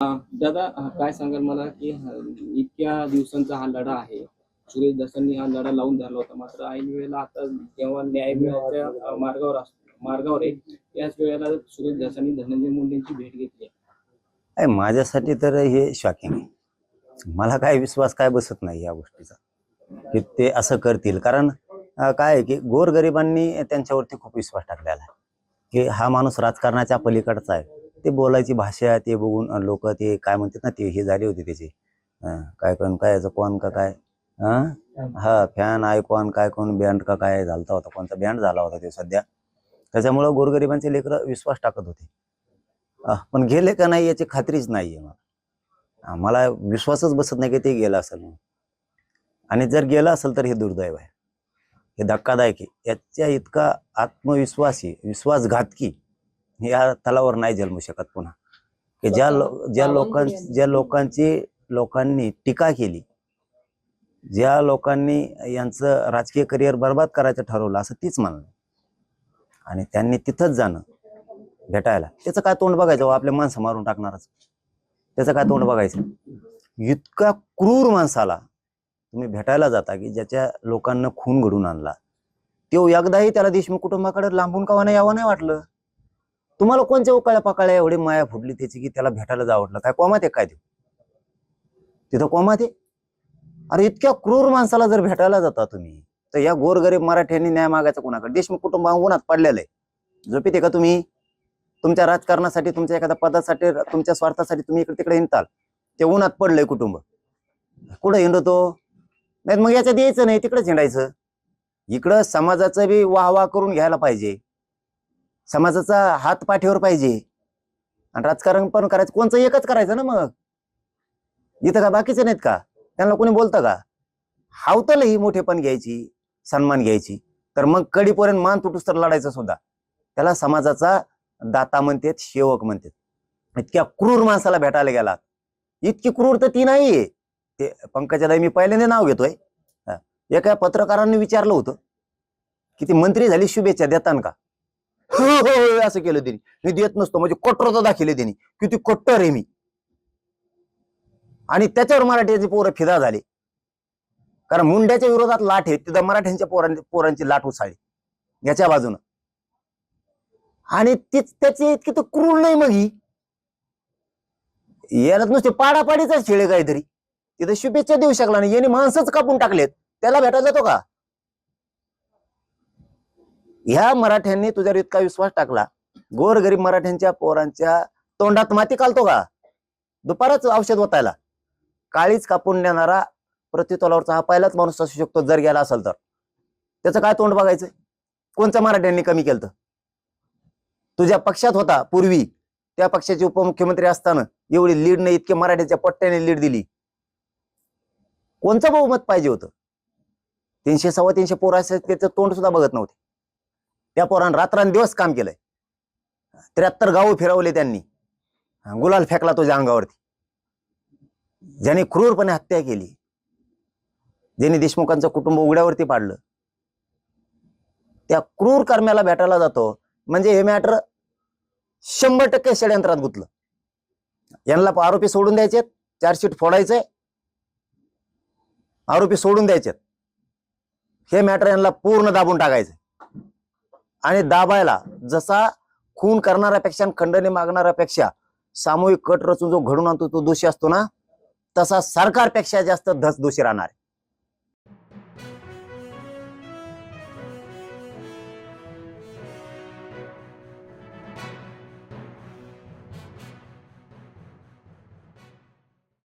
दादा काय सांगाल मला की इतक्या दिवसांचा हा लढा आहे. सुरेश दसांनी हा लढा लावून धरला होता. मात्र ऐन वेळेला आता जेव्हा न्याय मिळायच्या मार्गावर आहे, याच वेळेला सुरेश दसांनी धनंजय मुंडेंची भेट घेतली. माझ्यासाठी तर हे शॉकिंग आहे. मला काय विश्वास काय बसत नाही या गोष्टीचा की ते असं करतील. कारण काय आहे की गोरगरिबांनी त्यांच्यावरती खूप विश्वास टाकलेला आहे की हा माणूस राजकारणाच्या पलीकडचा आहे. ते बोलायची भाषा ते बघून लोक ते काय म्हणतात ना, ते हे झाली होती त्याची काय कोण काय याचं कोण का काय हा फॅन आयकॉन काय कोण बँड का काय झालता होता, कोणता बँड झाला होता ते सध्या. त्याच्यामुळं गोरगरिबांचे लेकरं विश्वास टाकत होते. पण गेले का नाही याची खात्रीच नाहीये मला. मला विश्वासच बसत नाही की ते गेलं असेल म्हणून. आणि जर गेलं असेल तर हे दुर्दैव आहे, हे धक्कादायक आहे. याच्या इतका आत्मविश्वासी विश्वासघातकी या तलावर नाही जन्मू शकत पुन्हा. की ज्या लोकांनी टीका केली, ज्या लोकांनी यांचं राजकीय करिअर बर्बाद करायचं ठरवलं असं तीच म्हणणं, आणि त्यांनी तिथंच जाणं भेटायला. त्याचं काय तोंड बघायचं? आपल्या माणसं मारून टाकणारच, त्याचं काय तोंड बघायचं? इतका क्रूर माणसाला तुम्ही भेटायला जाता की ज्याच्या लोकांना खून घडून आणला, तो एकदाही त्याला देशमुख कुटुंबाकडे लांबून कावा नाही यावं नाही वाटलं? तुम्हाला कोणत्या उकाळ्या पाकाळ्या एवढी माया फुटली त्याची की त्याला भेटायला जावं वाटलं? काय कोमात आहे काय तिथं कोमात आहे? अरे इतक्या क्रूर माणसाला जर भेटायला जाता तुम्ही, तर या गोरगरीब मराठ्यांनी न्याय मागायचा कोणाकडे? देशमुख कुटुंब उन्हात पडलेलं आहे. झोपीत आहे का तुम्ही? तुमच्या राजकारणासाठी, तुमच्या एखाद्या पदासाठी, तुमच्या स्वार्थासाठी तुम्ही इकडे तिकडे हिंडताल. ते उन्हात पडलंय कुटुंब, कुठं हिंडतो? नाही मग याच्यात यायचं नाही, तिकडेच हिंडायचं. इकडं समाजाचं बी वाह करून घ्यायला पाहिजे, समाजाचा हात पाठीवर पाहिजे, आणि राजकारण पण करायचं. कोणचं एकच करायचं ना मग. इथं का बाकीचे नाहीत का? त्यांना कोणी बोलतं का? हावतल ही मोठेपण घ्यायची, सन्मान घ्यायची, तर मग कडीपर्यंत मान तुटूस तर लढायचं सुद्धा. त्याला समाजाचा दाता म्हणतात, सेवक म्हणतात. इतक्या क्रूर माणसाला भेटायला गेलात. इतकी क्रूर तर ती नाहीये. ते पंकजाताई मी पहिल्यांदा नाव घेतोय. एका पत्रकारांनी विचारलं होतं की ती मंत्री झाली, शुभेच्छा देतान का? हो हो असं केलं त्यांनी. मी देत नसतो, म्हणजे कट्टरता दाखवले त्यांनी, किती कट्टर आहे मी. आणि त्याच्यावर मराठ्याची पोरं फिदा झाली, कारण मुंड्याच्या विरोधात लाट आहे, तिथं मराठ्यांच्या पोरांची लाट उसाळली याच्या बाजूनं. आणि तीच त्याची इतकी तर क्रूर नाही मग ही. याला नुसते पाडापाडीचाच खेळ काहीतरी. तिथं शुभेच्छा देऊ शकला नाही, याने माणसंच कापून टाकलेत, त्याला भेटायला जातो का? ह्या मराठ्यांनी तुझ्यावर इतका विश्वास टाकला, गोरगरीब मराठ्यांच्या पोरांच्या तोंडात माती घालतो का? दुपारच औषध ओतायला. काळीच कापून देणारा प्रतितोलावरचा हा पहिलाच माणूस असू शकतो जर गेला असेल तर. त्याचं काय तोंड बघायचं? कोणत्या मराठ्यांनी कमी केलं? तुझ्या पक्षात होता पूर्वी, त्या पक्षाचे उपमुख्यमंत्री असताना एवढी लीड नाही, इतके मराठ्याच्या पट्ट्याने लीड दिली. कोणचं बहुमत पाहिजे होतं? 300 325 पोरं असे त्याचं तोंड सुद्धा बघत नव्हते. त्या पोरानं रात्रंदिवस काम केलंय. 73 गावं फिरवले त्यांनी, गुलाल फेकला तुझ्या अंगावरती. ज्यांनी क्रूरपणे हत्या केली, ज्यांनी देशमुखांचं कुटुंब उघड्यावरती पाडलं, त्या क्रूर कर्म्याला भेटायला जातो म्हणजे हे मॅटर 100% षडयंत्रात गुंतलं. यांना आरोपी सोडून द्यायचे, चार्जशीट फोडायचंय, आरोपी सोडून द्यायचे. हे मॅटर यांना पूर्ण दाबून टाकायचं. आणि दाबायला जसा खून करणाऱ्यापेक्षा, खंडणी मागणाऱ्यापेक्षा सामूहिक कट रचून जो घडून आणतो तो दोषी असतो ना, तसा सरकारपेक्षा जास्त दोषी राहणार.